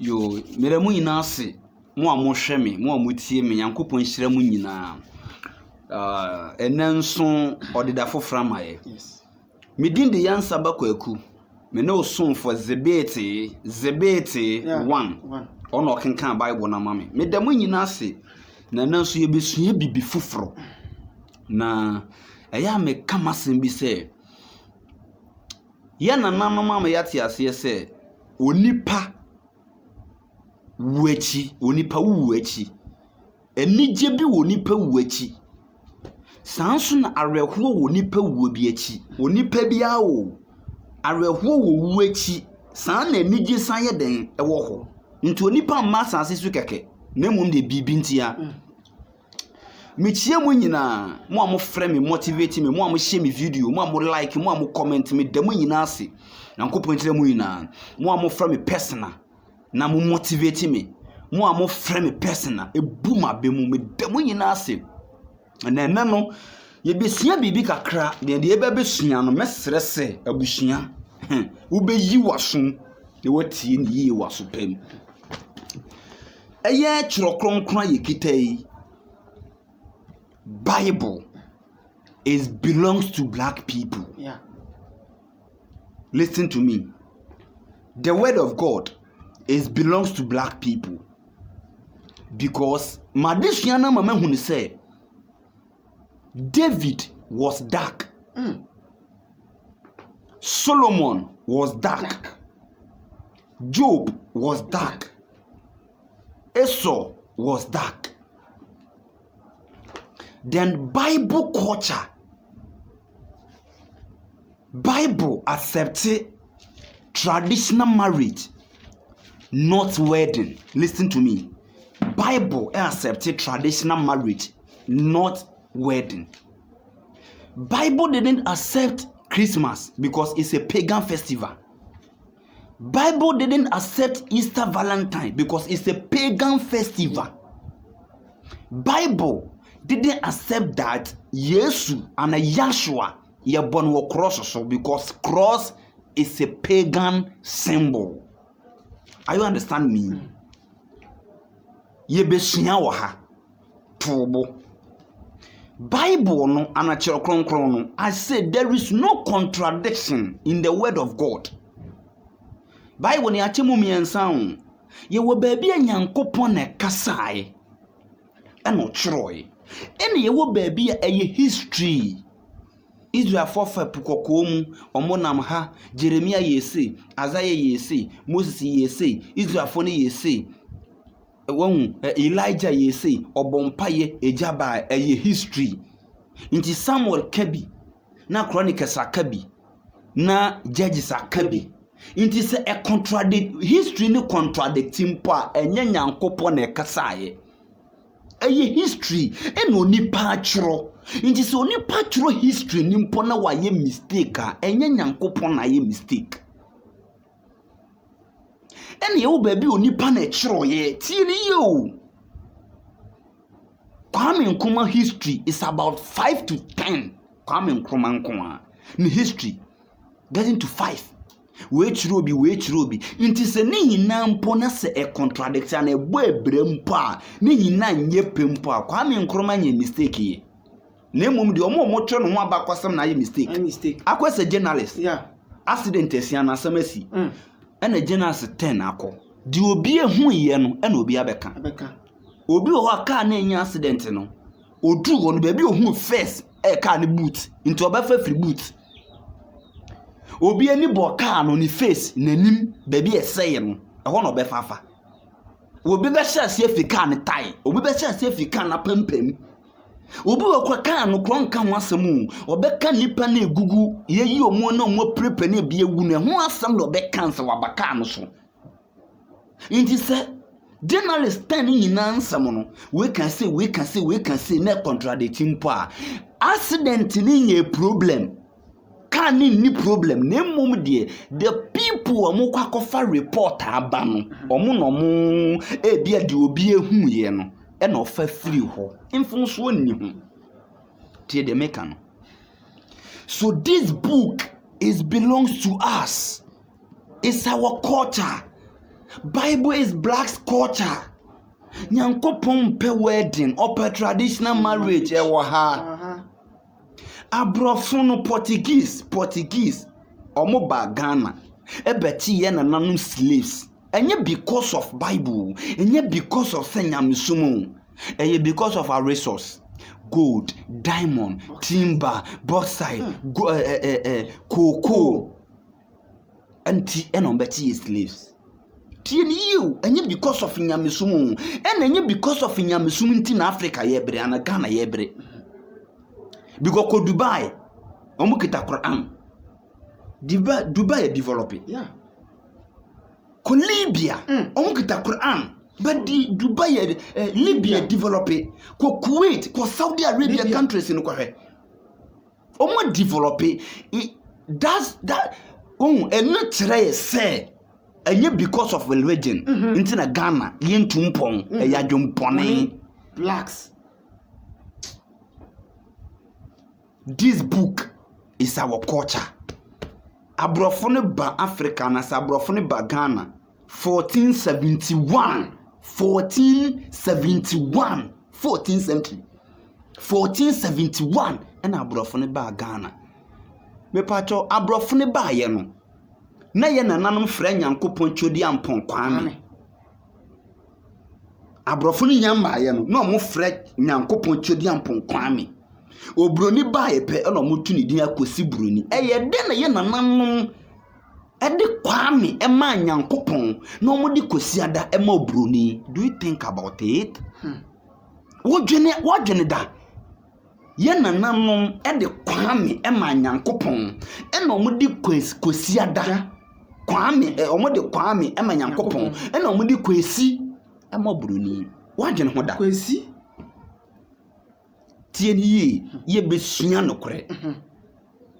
Yo, mera mu nyina ase. Mo a mo hwe me, mo a mo tie me, Yankopon hyira mu nyina. Enanso odida fofra maye. Yes. Me din de Yansa Bakwaku. Me no son for Zebete 1. Ono kenkan Bible na mame. Me da mu nyina ase. Na nanso ye besua bibi foforo. Na eya me kamasem bi se. Ya na nanom ama yate ase se onipa wuachi, onipa wuachi. Enije bi onipa wuachi. Sanso na arehuo wonipa wuo bi achi. Onipa bi a o arehuo wo wuachi. San na enije san ye den ewo ho. Nti onipa ma sanse su keke. Na mum de bibi ntia. Michie mu nyina, mo a mo frɛ me motivate me, mo a mo share me video, mo a mo like, mo a mo comment me, da mo nyina ase. Yankopon kyerɛ mu nyina, mo a mo frɛ me personal, na mo motivate me. Mo a mo frɛ me personal, ebu ma be mu me da mo nyina ase. Na ɛna no, ye besua bibi kakra, de ye bɛbɛsua no mesrɛ sɛ abusua. Wo beyi wasom, e watie ni yi waso pam. Ɛyɛ kyerɛ kronkron ye kitai. Bible belongs to black people. Yeah. Listen to me. The word of God belongs to black people. Because Madishiana mama hunu say David was dark. Solomon was dark. Job was dark. Esau was dark. Then Bible culture. Bible accepted traditional marriage, not wedding. Listen to me. Bible accepted traditional marriage, not wedding. Bible didn't accept Christmas because it's a pagan festival. Bible didn't accept Easter Valentine because it's a pagan festival. Bible didn't accept that Yesu and Yahshua ye born wo cross so because cross is a pagan symbol. Are you understand me? Ye besua wo ha tobo. Bible no anachero kronkron no, I said there is no contradiction in the word of God. Bible ni achemu miensa ho. Ye wo baabi Nyankopon na kasae. Eno kyeroi. Ene ye wo baabi a history. Israel for pukokom omonam ha Jeremiah yese, Isaiah yese, Moses yese, Israel for ne yese. Elijah yese, obompaye ejaba history. Inti Samuel kabi, na Chronicles akabi, na Judges akabi. Inti se a contradict history ne contradicting pa enye Nyankopon na kasaye. History and only patro. Inti se only patro history nimpo na wa ye mistake a enye Nyankopon na ye mistake. Ene ye wo baabi onipa na kyerɛ ye tie ni yo. Kwame Nkrumah history is about 5 to 10. Kwame Nkrumah nko ni history getting to 5. We chirobi inti se ne nyina mpo na se e contradict na ebo ebrem mpo a ne nyina nye pempo a Kwame Nkrumah nye mistake ye na emom de omo twe no ho abakwasam na ye mistake akwese journalist accident esia na samasi na journalist 10 akọ di obi ehu ye no na obi abeka obi ho aka na enya accident no odu ho no ba bi ohu first e car ne boot into obafa free boot obi ani bo car no ni face nanim baby eseye no ehọ no be fafa obi be sha se fi car ne tie obi be sha se fi car na pempem obi wakwa car no kronka ho asem obeka nipa na egugu yeyi omo na omo prepare na bi ewu na ho asem no be cancel wabaka no so inti se journalist 10 nyina ansem no we can say na contradicting pa accident ni ye problem can ni problem na mum de the people omukwa kofa report aba no omo no mo e bia de obi ehu ye no e na ofa free ho mfunso ni ho tie de meka no. So this book belongs to us. It's our culture. Bible is black's culture. Nyankopon pe wedding or per traditional marriage ewa ha. Abrofo no Portuguese omo ba Ghana ebeti ye nananum slaves. Enye because of Bible, enye because of senyamisumu. Enye because of our resource. Gold, diamond, timber, bauxite, cocoa. And enombeti slaves. Tieni you, and because of Inyamisumu, and because of Inyamisumu in Africa yebre and Ghana yebre. Because ko Dubai, omukita Quran. Dubai develop it. Yeah. Ko Libya, omukita Quran. But the Dubai, Libya develop it. Ko Kuwait, ko Saudi Arabia countries in Korea. Omo develop it. Does that? Oh, and not try say. And because of religion, into Ghana, yen tumpong, a yajumpone. Blacks. This book is our culture. Abrofone ba Africa na abrofone ba Ghana. 1470. 1471. And abrofone ba Ghana. Me pacho abrofone ba ye no. Na ye nananom fra Nyankopon twodi ampon kwame. Abrofo ni nyamba ye no na omo fra Nyankopon twodi ampon kwame. Obroni ba ye pe na omo tu ni din akosi broni. Eye de na ye nananom ede kwame e ma Nyankopon na omo di kosi ada e ma obroni. Do you think about it? What dwene da? Ye nananom ede kwame e ma Nyankopon e na omo di kosi ada. Kwame omo de kwame e ma Nyankopon e na omo de kwesi e ma broni wadwene ho da kwesi tie ni ye besua nokore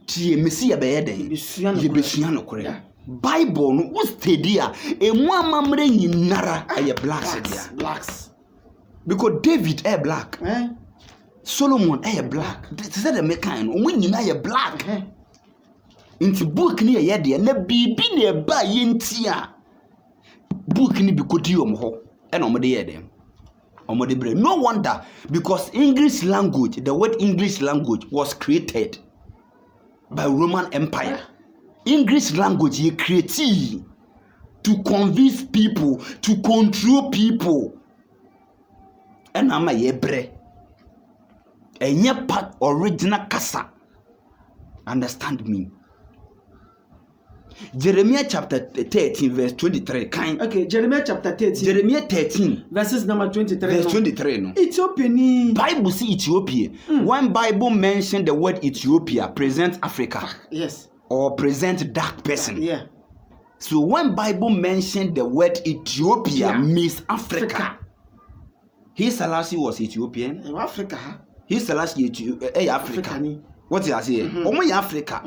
tie mesi ye be yeden ye besua nokore Bible no wo study a emu amamre nyinara aye blacks because David black Solomon black say the mekan omo nyina ye black Inti book ni ye de na bibi na ba ye ntia book ni bi kodi ho e na omode ye dem omode bre. No wonder because English language, the word English language was created by Roman Empire. English language ye created to convince people, to control people. And ama ye bre enye part original kasa. Understand me? Jeremiah chapter 13 verse 23. Okay, Jeremiah chapter 13. Jeremiah 13 verses number 23. Verse 23 no. Ethiopia. Bible see Ethiopia. When Bible mention the word Ethiopia, present Africa. Yes. Or present dark person. Yeah. So when Bible mention the word Ethiopia means Africa. His Selassie was Ethiopian. Africa. His Selassie Africa. What is I say? Omo Africa.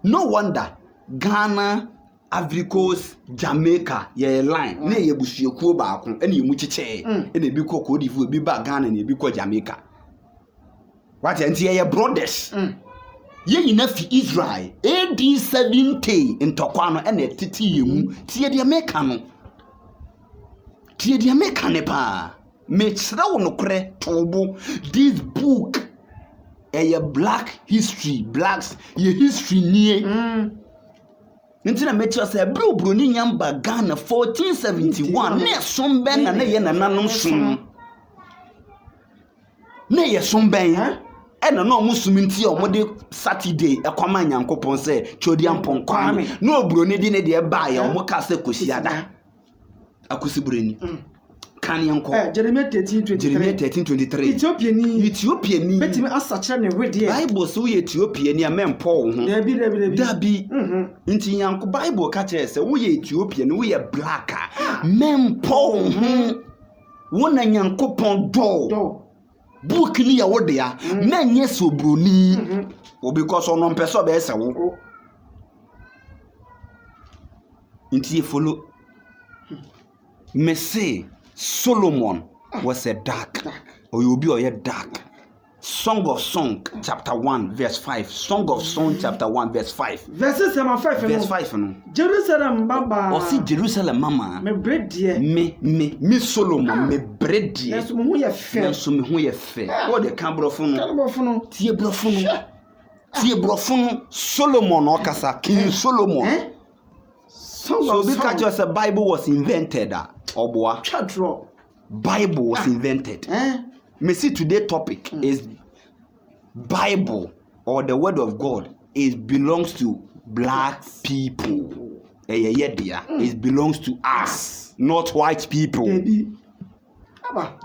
No wonder Ghana, Ivory Coast, Jamaica, ye line. Ne ye busuekuo baako ene emu chiche. Ene bi ko Cote d'Ivoire bi ba Ghana ne bi ko Jamaica. What enti ye brothers. Ye nyina fi Israel. AD 70 ntokwa no ene titi yemu. Tie de America no. Tie de America ne pa. Me chira wo nokre tobo. This book a black history, blacks ye history near. Ntina mecha say bro ni nyamba Ghana 1471 ne somben na ye nananom som. Ne ye somben e na no musum nti o mode Saturday ekwama Nyankopon say chodi ampon kwame. No broni di ne de ba ye o mo ka say kosiada. Akosi broni. Jeremiah 13:23. Ethiopia ni. Betimi asacha ne wede. Bible so Ethiopia ni amempo ho. Dabi. Nti yanko Bible ka che se wo Ethiopia ni wo ye black. Mempo ho. Wona Nyankopon do. Book ni ya wode ya. Na nye so broni. O because ono mpeso be se wo. Nti follow. Me say Solomon was a dark. Or you be a dark. Song of Song chapter 1 verse 5. Song of Song chapter 1 verse 5. Verse number 5. Verse 5 no. Jerusalem baba. O si Jerusalem mama. Me bread die. Me Solomon me bread die. Yes me hu ye fe. Yes me hu ye fe. O de kan brofo no. Kan brofo no. Tie brofo no. Tie brofo no. Solomon o kasa. King Solomon. So because just the Bible was invented oboa. Chadro. Bible was invented. Me see today topic is Bible or the word of God. It belongs to black people. It belongs to us, not white people.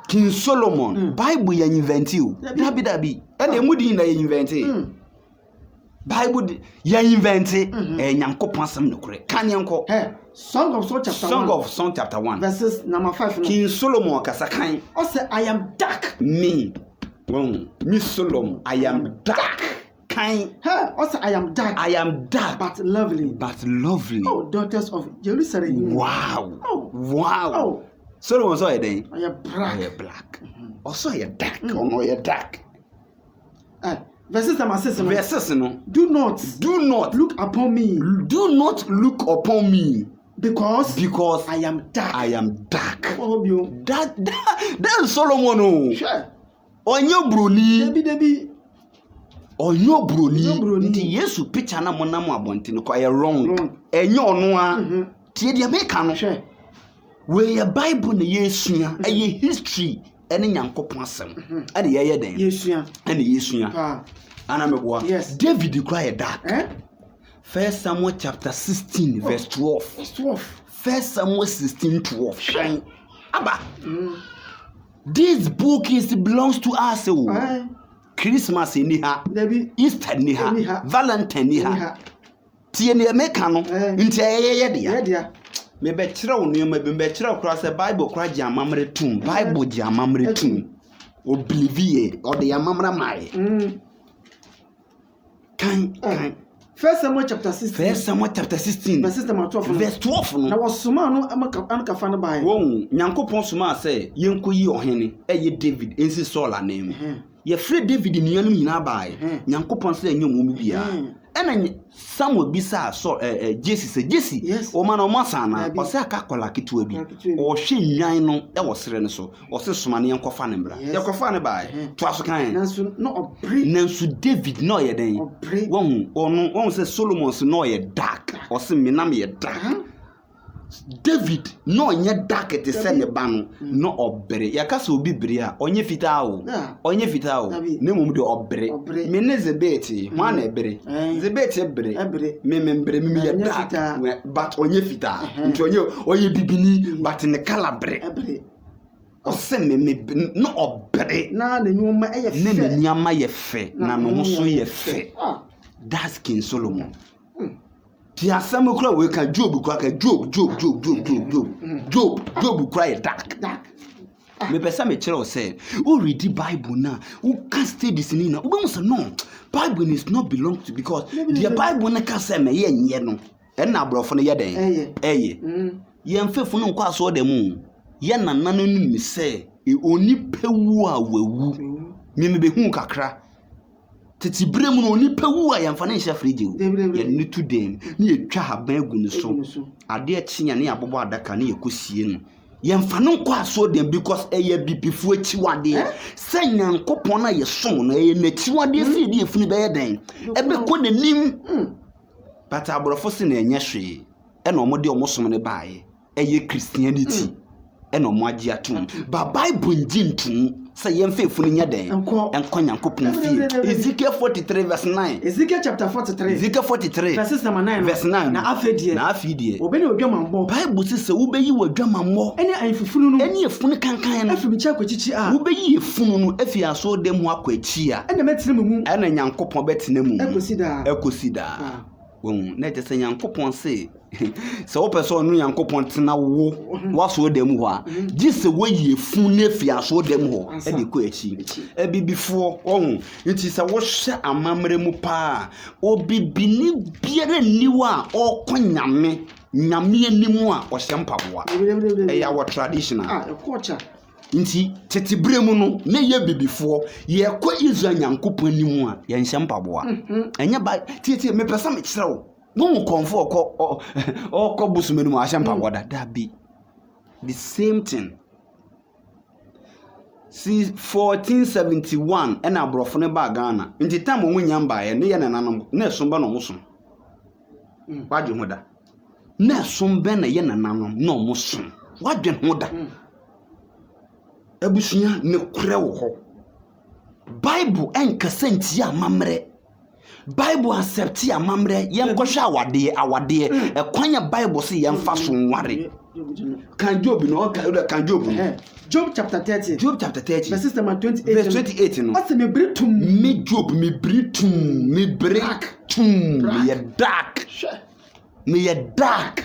King Solomon, Bible ya invent you. Dabi. And the mudi na invent it. Bible ya invent it. Nyankopon asem nokure. Kan yanko. Song of Song chapter 1. Song of Song chapter 1. Verses number 5. King Solomon kasakan. O say I am dark. Me Solomon, I am dark. Kind. O say I am dark. I am dark. But lovely. Oh, daughters of Jerusalem. Wow. Oh. Solomon saw it then. I am black. Also you dark. Oh no, you dark. Verses number 6. Verses no. Do not look upon me. Do not look upon me. Because I am dark. That is Solomon. Oh. Sure. Onyo broni. Debi. Onyo broni. Nti Yesu picture na monam abonte no kwa wrong. Enyo no a. Tie dia meka no. Sure. We your Bible na Yesua, eye history ene Nyankopon asem. Ade ye den. Yesua. Ene Yesua. Ana meboa. Yes. David cry dark. 1 Samuel chapter 16 verse 12. Verse 12. 1 Samuel 16:12. Shine. Abba. This book belongs to us. Christmas ni ha. Easter ni ha. Valentine ni ha. Tie ne meka no. Nti ye dia. Me be kire wo no me be kire kra se Bible kra ji amamre tum. Bible ji amamre tum. O believe o de amamra mai. Kan 1 Samuel chapter 16. 1 Samuel chapter 16. Verse number 12. Verse 12 no. Na wasoma no amakafa no bai. Won Nyankopon soma say yenkoyi ohene eye David ensi Saul anem. Ye free David nuanum nyina bai. Nyankopon say anyom bia. Ena Samuel bisa Jesse o man o masana o se akakola ketu abi. O hwe nwan no e wo sere ne so. O se soma ne yenkofa ne bra. Ye kofa ne bai. To aso kan. Nansu no obre. Nansu David no ye den. Won se Solomon so no ye dark. O se menam ye dark. David no nye dark te se ne ba no obre. Ya kasa obi bere a onye fita o. Onye fita o. Ne mum de obre. Me ne Zebeti, ho na ebere. Zebeti ebere. Me ye dark. But onye fita. Nti onye bibini but ne calabre. O se me no obre. Na ne nyoma ye fe. Ne nyama ye fe. Na no so ye fe. That's King Solomon. Ti asem kura we ka Job kura ka Job kura dark. Me pesa me kire o say who read the Bible na who can stay this ni na we say no Bible is not belong to because the Bible na ka say me ye nye no e na abrofo no ye den eye ye mfefu no kwa so dem ye nana no mi say e oni pewu a wawu me be hu kakra teti bremu no ni pewu a yamfa na nhya friji ye ni to dem ni etwa haban agu ni so ade a chinya ne abobo adaka ne yekosie no yamfa no kwa so dem because eye bibifu achiwade se Nyankopon na ye som no eye na chiwade se di efuni be ye den ebe ko nanim bata abrofo se na enye hwe e na omode omosom ne baaye eye Christianity e na omoagye atum ba Bible njintu say yemfefu nya den enko Nyankopon fie Ezekiel 43 verse 9. Ezekiel chapter 43. Ezekiel 43 verse number 9. Verse 9. Na afedie obeni odwamambo Bible say ubeyi wadwamambo eni anfufunu no eni efunu kankan no afimi cha kwachichi a ubeyi efunu no afi aso dem ho akwachi a ena metene mu ena Nyankopon betene mu ekosida won na je say Nyankopon say se o person no Nyankopon tena wo waso dem ho a gi se wayi efun na afi aso dem ho e de ko achi e bibifo won nti se wo hye amamre mu pa obibini biere niwa o konyame nyame animu a o hye mpaboa e ya wo traditional culture nti tete bremu no na ye bibifo ye kwa Israel nyankopon nimu a ye nhyɛ mpaboa enya ba tie me pesa me kyerɛw wo konfo okɔ busume no mu ahyɛ mpaboa da bi the same thing. Since 1471 and abrofo ne ba Ghana nti time wo nyamba ye ne ye nananom na esomba no muso wadwe ho da na esomba na ye nananom na muso wadwe ho da abusua ne kure wo ho Bible enkasa nti amamre Bible accept amamre ye nkɔhwɛ awade ekwanya Bible se ye mfa so nware kan Job no kan Job no Job chapter 30. Job chapter 30. Verses number 28. Verse 28 no. What's me britum? Me Job me britum me break tum me dark. Me dark.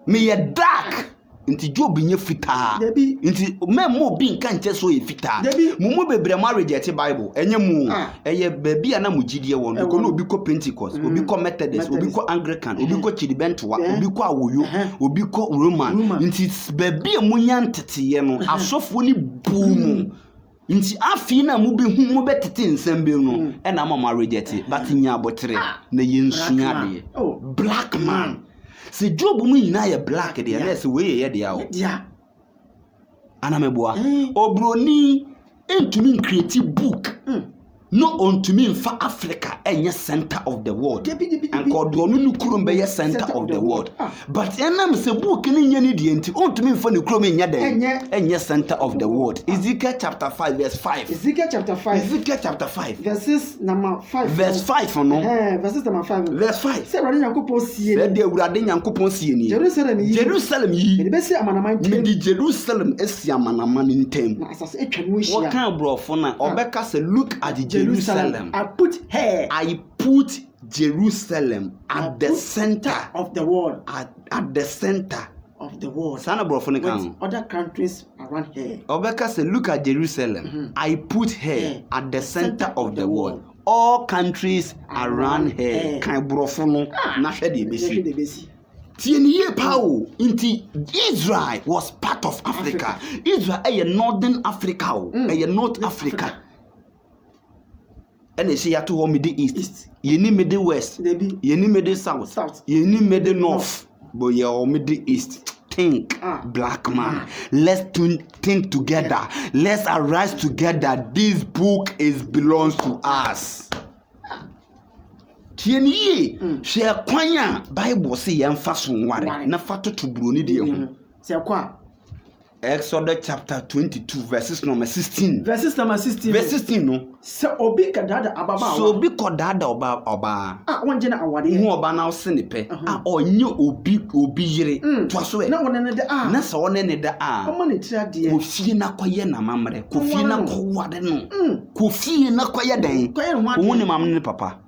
Me dark. Inti Job nye fita. Inti memo bi nka nche so ye fita. Mumu bebre ma reject Bible. Enye mu. Eye baby ana mu gidie won. Ko no obi ko Pentecost, obi ko Methodist, obi ko Anglican, obi ko Chidibentwa, obi ko Awoyo, obi ko Roman. Inti baby mu nyantete ye no asofo ni boom. Inti afi na mu bi hu mu betete nsembe no. E na ma reject but nya abotre na ye nsua de. Black man. Se Job mu nyina ye black de na se we ye de a o ana meboa obroni entumi create book no ontumi mfa Africa enye center of the world and god onu nukuru mbe ye center of the world but enam se book ni nya ni de enti ontumi mfa ne kuro nya den enye center of the world. Ezekiel chapter 5 verse 5. Ezekiel chapter 5 verses number 5 verse 5 no verses number 5 verse 5 say Awurade Nyankopon sie say de Awurade Nyankopon sie ni Jerusalem yi me be se amanaman ntem me di Jerusalem esi amanaman ntem na asase etwa no hia what kind brofo na obeka say look at Jerusalem. I put Jerusalem at the center of the world. At the center of the world. Sana brofone kan. Other countries around here. Obeka say look at Jerusalem. I put her at the center of the world. All countries around here. Kan brofono na hwe de besi. Tieniye pawo inti Israel was part of Africa. Israel is northern Africa. North Africa. And she had to Middle East. You need Middle West. You need Middle South. You need Middle North. But you're Middle East. Think, black man. Let's think together. Let's arise together. This book belongs to us. Tieniye, she akwanya Bible say yemfa so nware na fato to broni de ho. Se akwa Exodus chapter 22 verses number 16. Verses number 16. Verse 16 no. Se obi kadada ababa. So obi kodada oba. Wonje na awade. Hu oba na ose ne pe. Onye obi yire. To so e. Na wona ne da Na se wona ne da Omo ne tira de. Kofie na koye na mamre. Kofie na kowade no. Kofie na koye den. Wo ne mam ne papa.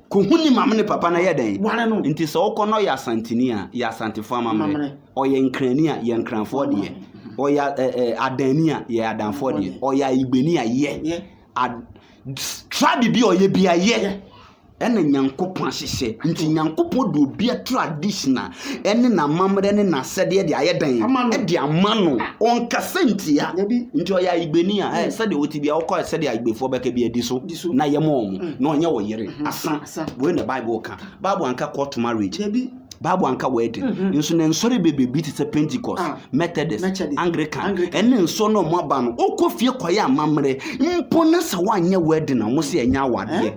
Ko huni mam ne papa na ye den. Nti se okono ya santini a ya santifo amamre. Oye nkrani a ye nkranfo de. Oya adani a ye adanfo de. Oya igbeni a ye. Tribe bi oye bia ye. Ene nyankopon ahyehyɛ nti nyankopon do bia traditional ene na mamre ne na sede de ayeden e de amano on kasentia nti oya igbeni a sede oti bia wokɔ sede igbefo beka bia di so na ye mom na onye wo yere asa we na bible anka court marriage Bible anka wedding nso na nsori bebebi ti se Pentecost Methodist Anglican ene nso no mo aba no okofie koye amamre mpo na sa wanye wedding na mo se enya awade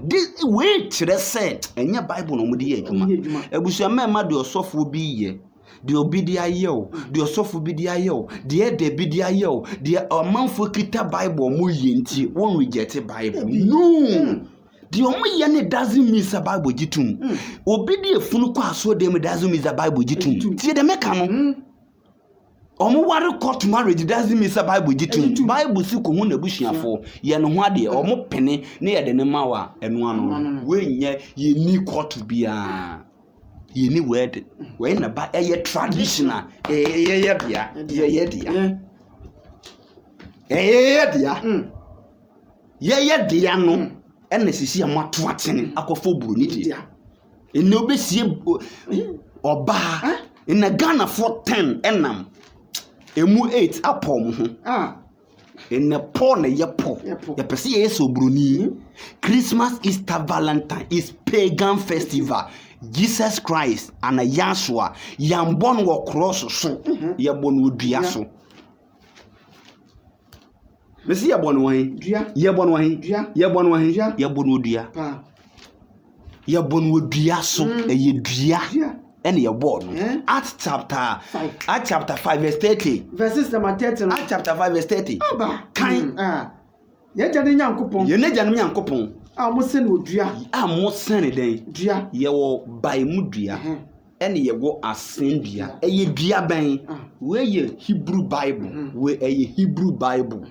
we kire se enya Bible no mo de adwuma abusua mema de osofo bi ye de obi di ayew de osofo bi di ayew de bi di ayew de amanfo kita Bible mo ye nti won reject Bible no. The only doesn't mean the Bible jitum. Obedi efunu kwa so dem doesn't mean the Bible jitum. Tie de meka no. Omo ware court marriage doesn't mean the Bible jitum. Bible si ko hu na busuafo ye no ho ade omo pene na ye de ne mawa enu ano. We nya ye ni court bia. Ye ni word. We na ba ye traditional. Ye bia. Ye dia. Ye dia no. Ene sisi amato atene akofo buroni dia ene obesie oba ene Ghana for 10 enam emu 8 apom ho in a porn ye po ye pese ye so bruni Christmas, Easter, Valentine is pagan festival. Jesus Christ and a Yahshua yambon wo cross so ye bon wo dua so mesi ye bon wo hen ye bon wo hen ye bon wo hen ye bon wo dua ye bon wo dua so ye dua and ye born Acts chapter 5 verse 30 verses number 30 Acts chapter 5 verse 30 kan ye jane nyankopon ye ne jane nyankopon mo sen wo dua mo sen den dua ye wo bai mu dua ene ye wo asen dua eye dua ban we ye Hebrew Bible we eye Hebrew Bible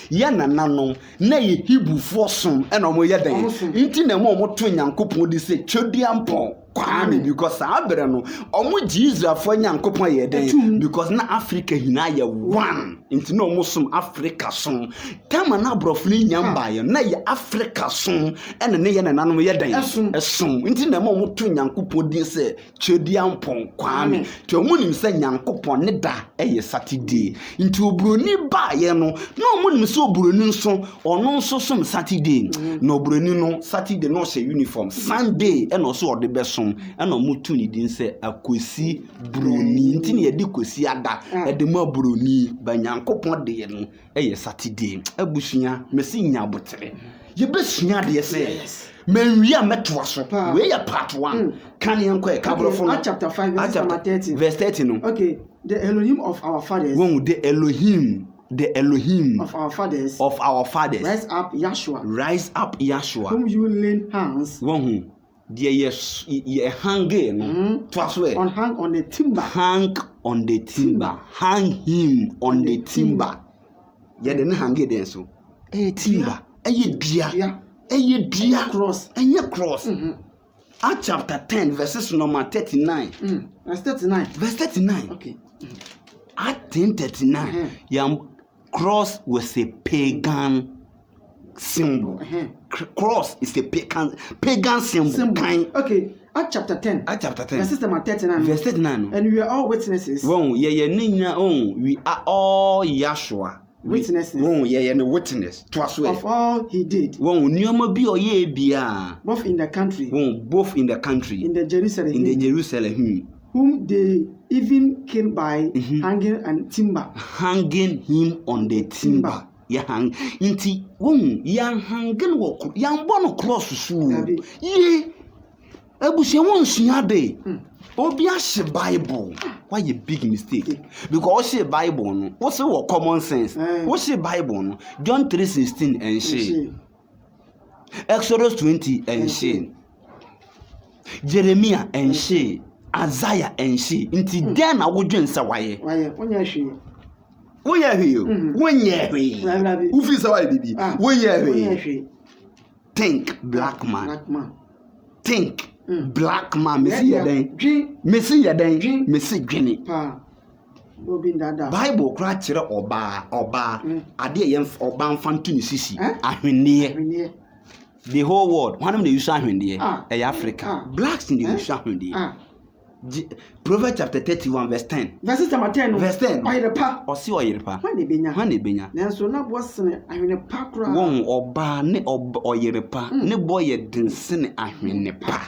ye nananom na ye Hebrew fosom ene mo ye den nti na mo to nyankopon di se twodua mpon kwame because abere no omo Jesus for nyankopon ye den because na Africa hina ye one nti na omo som Africa som tama na brofli nyamba ye na ye Africa som ene ne ye nananom ye den esom nti na mo to nyankopon di se twodua mpon kwame to omo nim se nyankopon ne da eye Saturday nti obroni ba ye no na omo nim se obroni nso ono nso som Saturday na obroni no Saturday no se uniform Sunday ene so ode besom ene omo tu ni din se akosi broni nti ne ye di kosi ada ede ma broni ba nyankopon de ye no eye Saturday abusua mesi nya botere ye besua de ye se menwia metwa so we ya part 1 kan ye nko e kabrofo Acts chapter 5 verse 30 no okay the Elohim of our fathers the Elohim of our fathers rise up Yahshua whom you laid hands there ye hang no twas where hang on the timber hang him on the timber ye de hang den so timber dua cross Acts chapter 10 verses number 39 verse 39 okay Acts 10:39 cross was a pagan symbol. Cross is a pagan symbol. Okay. Acts chapter 10 verse number 39 verse 39 and we are all witnesses. We are all Yahshua witnesses. Witness of all he did. Both in the country. In the Jerusalem. Whom they even killed by hanging and timber. Hanging him on the timber. Ya hang inti ya hanging wo ya mbono cross so. Ye ebusia won sua de. Obi ahye Bible. Why a big mistake? Because she Bible no, what's your common sense? What's the Bible no? John 3:16 and she. Exodus 20 and she. Jeremiah and she. Isaiah and she inti den na wodwen se waye wonya hwe ufi se waye bibi wonya hwe think black man think black man mesi yeden mesi dwene Bible kra kire oba ade ye oba mfanto ni sisi ahwene the whole world one of them use ahwene Africa blacks in the use ahwene Proverbs chapter 31 verse 10. Verse number 10. Verse 10. Oyerepa. Osi oyerepa. Hwane benya. Nanso na bosene ahwenepa kra. Won oba ne oyerepa ne boye densene ahwenepa.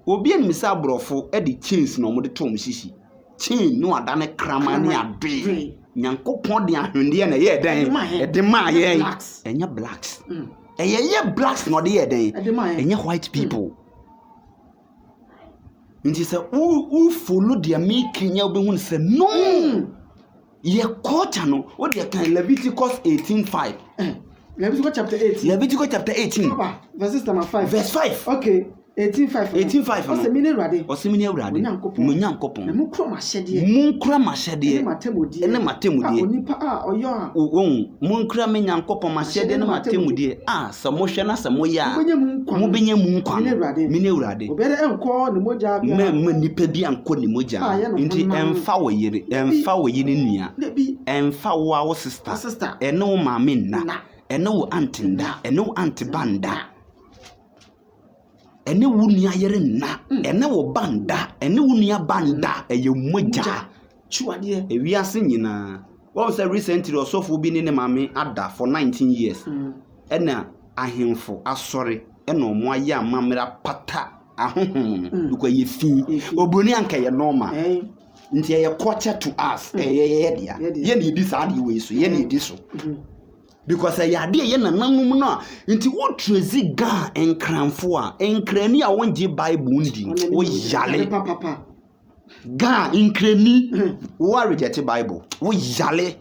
Obi en misa brofo e di chains na omode tom sisi. Chain no ada ne krama ne ade. Nyankopon de ahwende na ye den. E de ma ye. Enya blacks. Ye blacks no de ye den. Enya white people. Nti se who follow their making ya obehun se no ye culture no what they can Leviticus 18:5 Leviticus chapter 18 verse number 5 verse 5 okay 18:5 osemini urade munyankopon munkura mashede ene matemudie onipa oyo munkura menyankopon mashede ne matemudie samohwe na samoya mubenya munkwa mine urade obere enko ne moja bia nipa bi anko ne moja nti emfa wo yire nua emfa wo sister ene wo maame nna ene wo antinda ene wo antibanda ene wunu ayere na ene wo banda ene wunu ya banda eye moja Chuade. E wiase nyina. What was recently also for being in a mammy ada for 19 years. Ena ahemfo asori ena omo aye amamra pata ahohom because ye fi oboni anka ye normal. Nti ye culture to us. Ye dia. Ye na edi sa de we so. Ye na edi so. Because I had ye na nanum no nti wo trezi ga enkranfo a enkrani a wonje Bible ndi wo yale Papa. ga enkrani wo reject Bible wo yale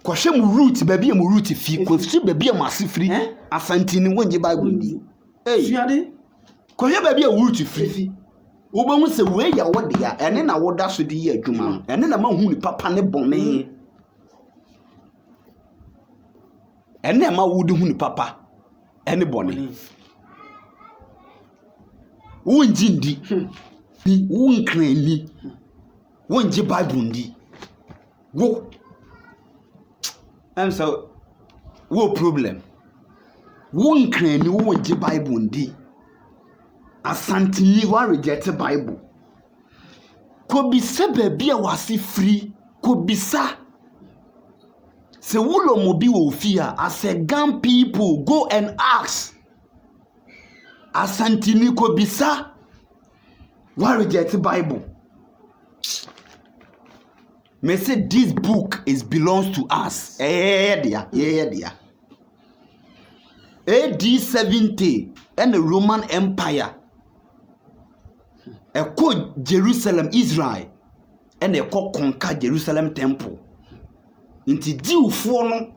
kwahwe mu root ba bia mu root fi kwafsi ba bia masifri asantini wonje Bible ndi Suade kwahwe ba bia root fi wo ba mu se we ya wo de a ene na wo da so de ye adwuma ene na ma hu ni papa ne bone ene ma wo de hu ni papa ene bone wo njindi ni wo nkrani wo nje Bible ndi wo and so wo problem wo nkrani wo nje Bible ndi asantini wa reject Bible ko bi se ba bia wase free ko bisa se wulo mo bi wo fia as a Gan people go and ask asantini ko bisa wa reject Bible. Me say this book belongs to us. Dear. AD 70 and the Roman Empire. A called Jerusalem, Israel, and a called conquer Jerusalem temple. Inti Jewfoɔ no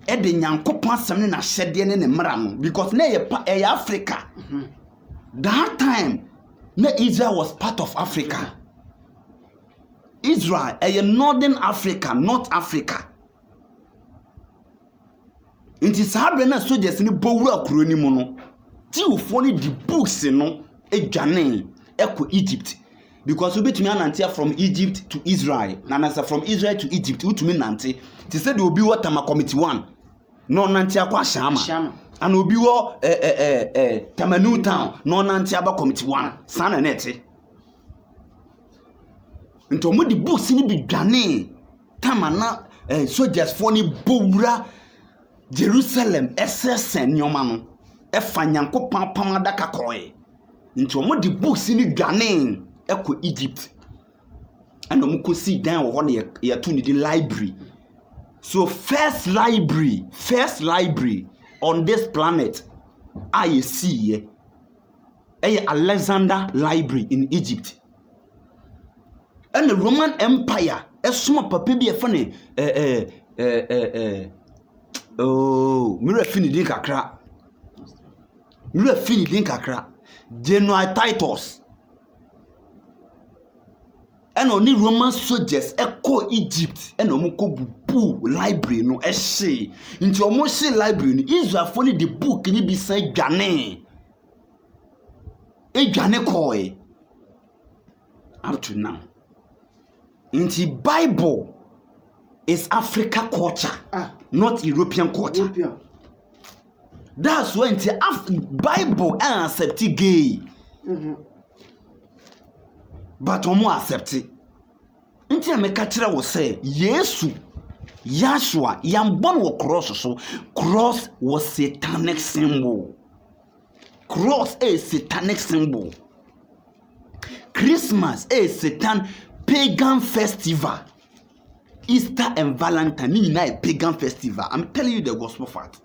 e de Nyankopɔn asɛm na hyɛde ne mmara no because na Africa. That time na Israel was part of Africa. Israel northern Africa, North Africa. Inti sahabre na soldiers ni bowura kuro ni mu no. Jewfoɔ ni the books no edwane eko Egypt. Because we betumi anantia from Egypt to Israel. Nanasa from Israel to Egypt. Utumi nante. Ti said obi wo Tama Committee 1. No nantia kwa Shama. And obi wo Tamanu Town. No nantia ba Committee 1. Sana nete. Nto mo di books ni bi dwane. Tama na soldiers for ni bowura Jerusalem SSN nyoma no. Efa Nyankopɔn pamadaka koe. Nto mo di books ni dwane. Eko Egypt and no muko see down wo na ye to ni library. So first library on this planet I see Alexander Library in Egypt. And the Roman Empire esuma papa bi e fa ne mira fini din kakra General Titus. And only Roman soldiers echo Egypt and omoko bubu library no ehye nti omo library no Israel for the book ni bi san dwane koi up to now. Nti Bible is Africa culture, not European culture. That's why nti Bible accept gay. But omo accept it. Nti ameka kire wo say Yesu Yashua yambon wo cross so cross was satanic symbol. Cross is satanic symbol. Christmas is Satan pagan festival. Easter and Valentine ni na pagan festival. I'm telling you the gospel fact.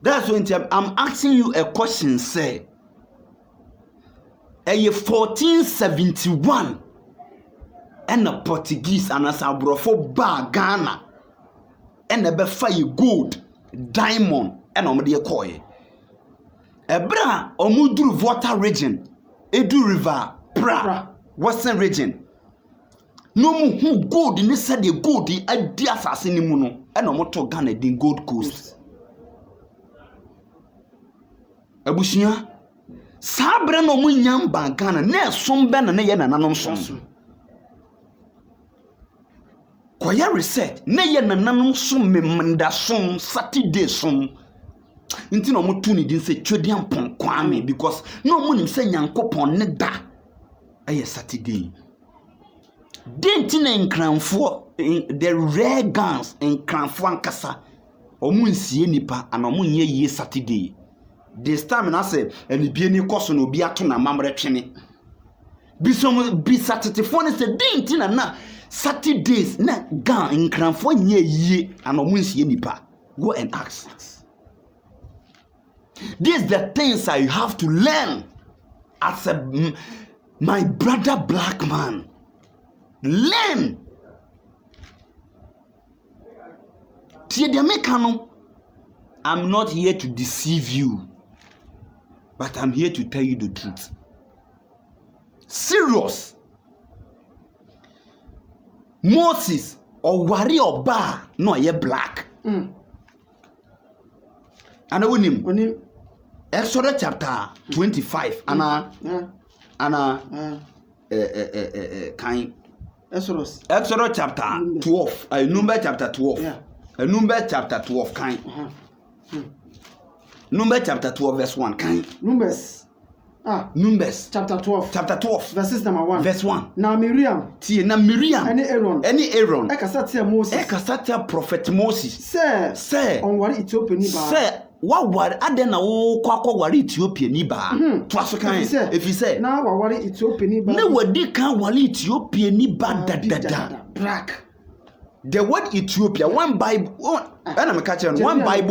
That's when I'm asking you a question, say 1471 and the Portuguese and as abrofo ba Ghana and the fire gold diamond and omde koi ebra omuduru water region edu river pra western region no mu hu gold ni said the gold adi asase ni mu no and omoto Ghana din Gold Coast abushia sabre no mu nyamba Ghana na sombe na ye nananom som koya research na ye nananom som memnda som Saturday som nti no mo tu ni din say Twediampon Kwame because no mo nim say Nyankopon ne da aye Saturday denti na nkranfo the rare guns nkranfo ankasa omu nsie nipa ana omu nye yie Saturday this time na say enibie ni koso no bi ato na mamre twene bisom bi Saturday ne say denti na Saturdays na gun nkranfo nye yie ana omu nsie nipa go and ask. These the things I have to learn as my brother black man. Learn. I'm not here to deceive you, but I'm here to tell you the truth. Serious. Moses or Wari or Bar, no, you're black. And I win him. Exodus chapter 25. Anna. Kind. Exodus chapter 12. Number chapter 12. Yeah. Number chapter 12. Kind. Number chapter 12 verse 1. Kind. Numbers chapter 12 verses number 1. Verse 1. Now Miriam. Any Aaron. Ekasatia Moses. Ekasatia prophet Moses. Say. On what Ethiopia ni ba. Say. What word adena wo kwakwa wari Ethiopia ni ba. To aso kan. If you say. Na wa wari Ethiopia ni ba. Na wadi kan wari Ethiopia ni ba da. Black. The word Ethiopia, one Bible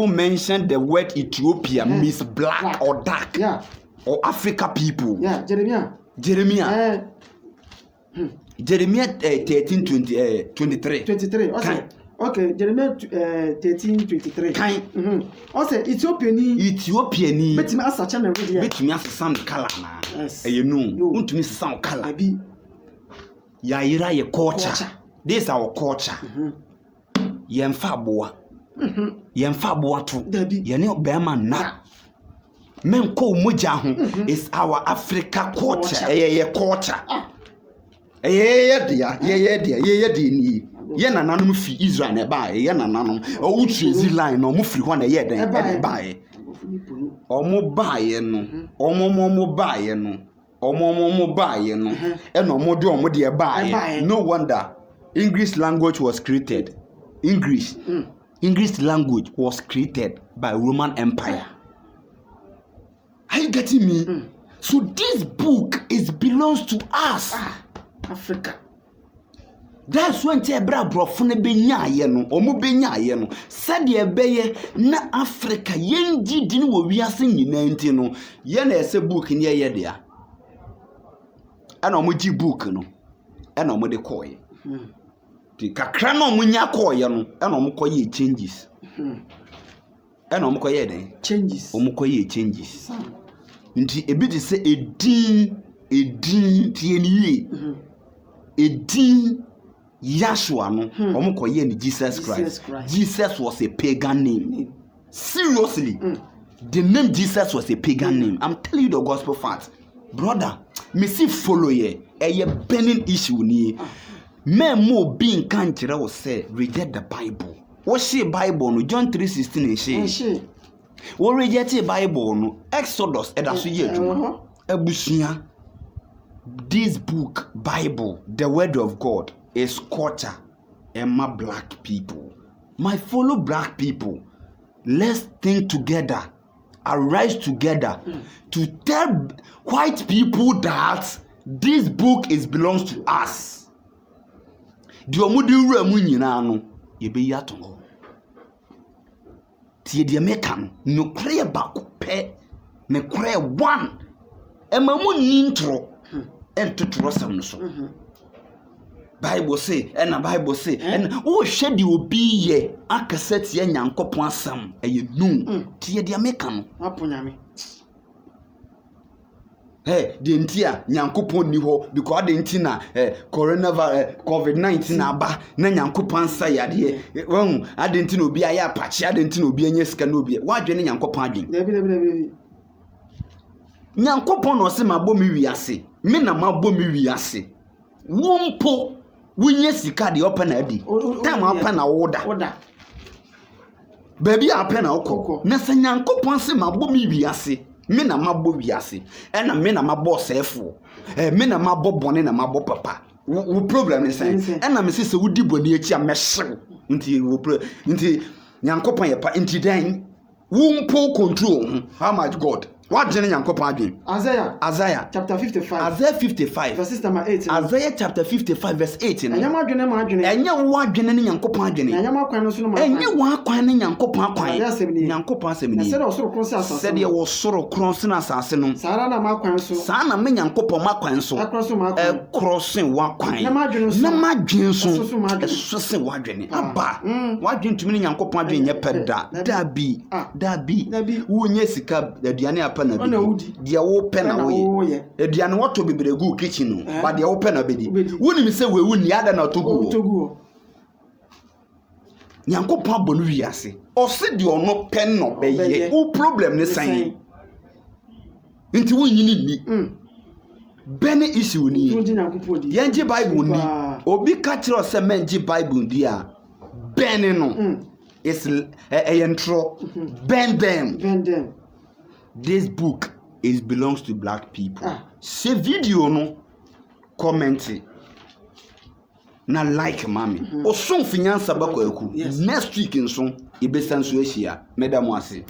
mentioned the word Ethiopia means black or dark. Yeah. Or Africa people. Yeah, Jeremiah. Jeremiah 13:23. 23. Okay, Jeremiah 13:23. Kind. Also, Ethiopia ni. Betimi asacha na ready. Betimi asam color na. You know. Untumi sesam color. Abi. Yaira ye culture. This is our culture. Yemfa boa. Yemfa boa to. Yene obema na. Menko moja ho is our Africa culture. Culture. Ye ni. Ye nananom fi Israel na ba ye nananom. O utrezi line no mo firi ho na ye den ba ye. Omo ba ye no. Omo ba ye no. Omo ba ye no. E no mo de omo de ba ye. No wonder English language was created. English language was created by Roman Empire. Are you getting me? So this book belongs to us. Africa. That's when Tebra brofune benya ye no, omo benya ye no. Said ye beye na Africa yenji din wo wiase nyina nti no. Ye na ese book ni ye dia. Ana omo ji book no. Ana omo de koye. Ti kakra no omo nya koye no, ana omo koye changes. Ana omo koye den changes. Omo koye changes. Nti ebi de say edin tie ni edin Yahshua no omo koye ni Jesus Christ. Jesus was a pagan name. Seriously. The name Jesus was a pagan name. I'm telling you the gospel fact. Brother, me see follow ye a burning issue ni. Me mo being kan kire wo say reject the Bible. What she Bible no John 3:16 she. What reject the Bible no Exodus edaso ye adwuma. Abusua. This book Bible, the word of God, is culture and my black people. My fellow black people, let's think together, arise together to tell white people that this book belongs to us. The omudi ramu nyina no yebe yato. Tie de mekan no kre ba ko pe me kre one emamu nintro entutro sam no so. Bible say and Bible say and oh hwe de obi ye akasati ya Nyankopon asam eye nu tie de mekan aponyame. Hey, the entire Nyankopon ni ho because the entire coronavirus COVID-19 aba na Nyankopon sayade won adenti no obi aya apache adenti no obi anya sika no obi wadwene Nyankopon adwen Nyankopon no se mabɔ mi wiase me na mabɔ mi wiase wompo wunye sika de opa na adi time opa na woda baby apɛ na wokɔ na sɛ Nyankopɔn se mabɔ me wiase me na mabɔ wiase ɛna me na mabɔ sɛfo me na mabɔ bɔne na mabɔ papa wo problem is ɛna me se wodi bɔne akyi a mɛhyew nti Nyankopɔn yɛ pa nti dan wo mpo control how much God what did Nyankopɔn adwen Isaiah chapter 55 Isaiah 55 verse number 8 Isaiah chapter 55 verse 8 ɛnyɛ mo adwene ma adwene ɛnyɛ wo adwene ne Nyankopɔn adwene ɛnyɛ mo akwan no so no ma ɛnyɛ wo akwan ne Nyankopɔn akwan Nyankopɔn asɛm ni sɛdeɛ ɔsoro kron sɛ asase sɛdeɛ wɔsoro kron sɛ asase no saa na ma akwan so saa na me Nyankopɔn makwan so ɛkrosen wakwan na madwen so ɛso se wadwene aba wadwen tumi ne Nyankopɔn adwene nyɛ pɛ da bi wo nyɛ sika aduane apa na bi dia wo pɛ na wo ye aduane woto bebregu kitchen no ba dia wo pɛ na bedi wonim sɛ wewu ni ada na togu Nyankopɔn abɔ no wiase ɔse di ɔno pɛ no bɛyɛ wo problem ne san nti wo nyini ni bene issue ni yɛngye Bible ni obi ka kyerɛ sɛ mengye Bible di a bene no is entro bend them this book belongs to black people. Say video no comment na like mami. Osun finyansa bako eku. Next week nso ebesanso ehia. Madam wase.